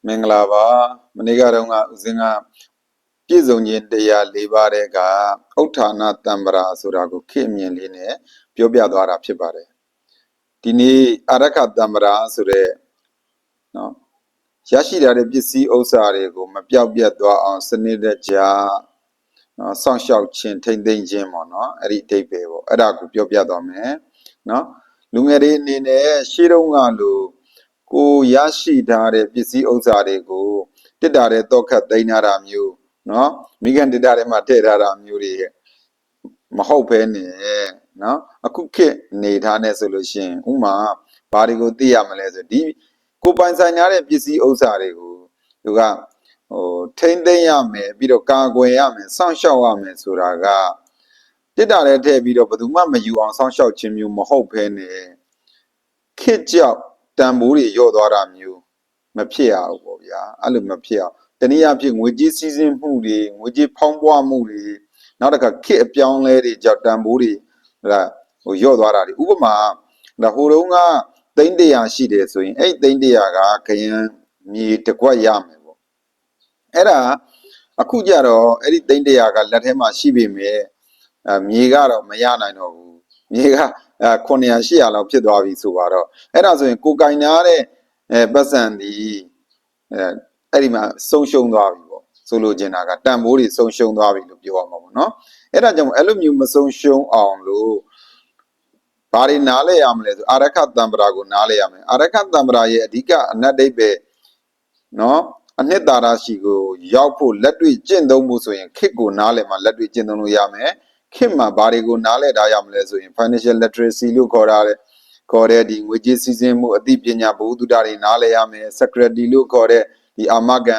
မင်္ဂလာပါမနေ့ကတော့ဦးစင်းကပြည့်စုံခြင်းတရား၄ပါးတဲ့ကဥဋ္ဌာဏတံ္ပရာဆိုတာကိုခေအမြင်လေးနဲ့ပြောပြသွားတာဖြစ်ပါတယ်ဒီနေ့အာရခတံ္ပရာဆိုတဲ့နော်ရရှိထားတဲ့ပစ္စည်းဥစ္စာတွေကိုမပြောက်ပြတ်သွားအောင်စနစ်တကျစောင့်ရှောက်ခြင်းထိမ့်သိမ်းခြင်းပေါ့နော်အဲ့ဒီအဓိပ္ပာယ်ပေါ့အဲ့ဒါကိုပြောပြသွားမယ်နော်လူငယ်တွေအနေနဲ့ရှေးတုန်းကလိုကိုရရှိထားတဲ့ပစ္စည်းဥစ္စာတွေကိုတစ်တာတဲ့တော့ခတ်သိမ်းထားတာမျိုးနော်မိခင်တစ်တာထဲမှာထည့်ထားတာမျိုးတွေမဟုတ်ဘဲနဲ့နော်အခုခေတ်နေထားနေဆိုလို့ရှိရင်ဥမာဘာတွေကိုသိရမလဲဆိုဒီကိုပိုင်ဆိုင်ထားတဲ့ပစ္စည်းဥစ္စာတွေကိုသူကထိမ့်သိမ်းရမယ်ပြီးတော့ကာကွယ်ရမယ်စောင့်ရှောက်ရမယ်ဆိုတာကတစ်တာထဲထည့်ပြီးတော့ဘယ်သူမှမယူအောင်စောင့်ရှောက်ခြင်းမျိုးမဟုတ်ဘဲနဲ့ခေတ်ကြောက်တန်ဖိုးတွေလျော့သွားတာမျိုးမဖြစ်ရဘူးပေါ့ဗျာအဲ့လိုမဖြစ်အောင်တနည်းအားဖြင့်ငွေကြေးစည်းစိမ်မှုတွေငွေကြေးဖောင်းပွားမှုတွေနောက်တစ်ခါခေတ်အပြောင်းလဲတွေကြောင့်တန်ဖိုးတွေလျော့သွားတာတွေဥပမာဟိုတုန်းကသိန်း100ရှိတယ်ဆိုရင်အဲ့သိန်း100ကခရမ်းမြေတစ်ကွက်ရမယ်ပေါ့အဲ့ဒါအခုကြတော့အဲ့ဒီသိန်း100ကလက်ထဲမှာရှိပြီမဲ့မြေကတော့မရနိုင်တော့ဘူးမြေက900 800လောက်ဖြစ်သွားပြီဆိုတော့အဲ့ဒါဆိုရင်ကိုကင်နာတဲ့ပတ်စံဒီအဲ့ဒီမှာဆုံးရှုံးသွားပြီပေါ့ဆိုလိုချင်တာကတန်ဖိုးတွေဆုံးရှုံးသွားပြီလို့ပြောရမှာပေါ့နော်အဲ့ဒါကြောင့်အဲ့လိုမျိုးမဆုံးရှုံးအောင်လို့ဘာတွေနားလဲရမလဲဆိုအာရခတံ္ပရာကိုနားလဲရမယ်အာရခတံ္ပရာရဲ့အဓိကအနတ်ဒိဗ္ဗေနော်အနှစ်သာရရှိကိုရောက်ဖို့လက်တွေ့ကျင့်သုံးမှုဆိုရင်ခေတ်ကိုနားလဲမှာလက်တွေ့ကျင့်သုံးလို့ရမယ်ခေတ်မှာဘာတွေကိုနားလဲထားရမလဲဆိုရင် financial literacy လို့ခေါ်တဲ့ဒီငွေကြေးစည်းစိမ်မှုအသိပညာဘဝတုဒ္ဒတွေနားလဲရမယ် security လို့ခေါ်တဲ့ဒီအာမခံ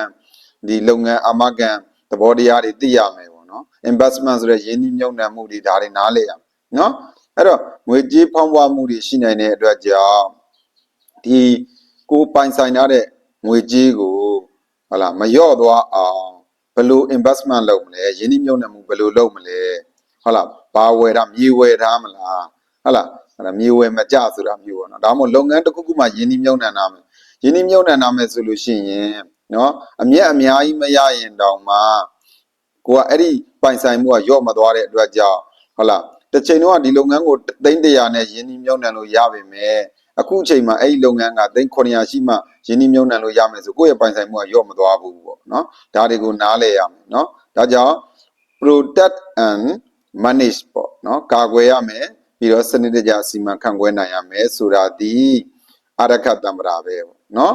ဒီလုပ်ငန်းအာမခံသဘောတရားတွေသိရမယ်ပေါ့နော် investment ဆိုတဲ့ယင်းနှိမ့်ညွတ်နှံမှုတွေဒါတွေနားလဲရမယ်နော်အဲ့တော့ငွေကြေးဖောင်းပွားမှုတွေရှိနိုင်တဲ့အတွက်ကြောင့်ဒီကိုပိုင်ဆိုင်ထားတဲ့ငွေကြေးကိုဟုတ်လားမလျော့သွားအောင်ဘယ်လို investment လုပ်မလဲယင်းနှိမ့်ညွတ်နှံမှုဘယ်လိုလုပ်မလဲဟုတ်လားဘာဝယ်တာမြေဝယ်ထားမလားဟုတ်လားမြေဝယ်မကြဆိုတာမျိုးပေါ့နော်ဒါမှမဟုတ်လုပ်ငန်းတစ်ခုခုမှယင်းနှိမ့်ညွတ်နှံတာမယ်ယင်းနှိမ့်ညွတ်နှံတာမယ်ဆိုလို့ရှိရင်နော်အမြတ်အများကြီးမရရင်တောင်မှကိုကအဲ့ဒီပိုင်ဆိုင်မှုကလျော့မသွားတဲ့အတွက်ကြောင့်ဟုတ်လားတစ်ချိန်တော့ဒီလုပ်ငန်းကိုသိန်း100နဲ့ယင်းနှိမ့်ညွတ်နှံလို့ရပါမယ်အခုအချိန်မှာအဲ့ဒီလုပ်ငန်းကသိန်း900ရှိမှယင်းနှိမ့်ညွတ်နှံလို့ရမယ်ဆိုကိုယ့်ရဲ့ပိုင်ဆိုင်မှုကလျော့မသွားဘူးပေါ့နော်ဒါတွေကိုနားလဲရမယ်နော်ဒါကြောင့် protect and manage ပေါ့နော်ကာကွယ်ရမယ်ပြီးတော့စနစ်တကျစီမံခန့်ခွဲနိုင်ရမယ်ဆိုတာဒီအာရခတံ္ပရာပဲပေါ့နော်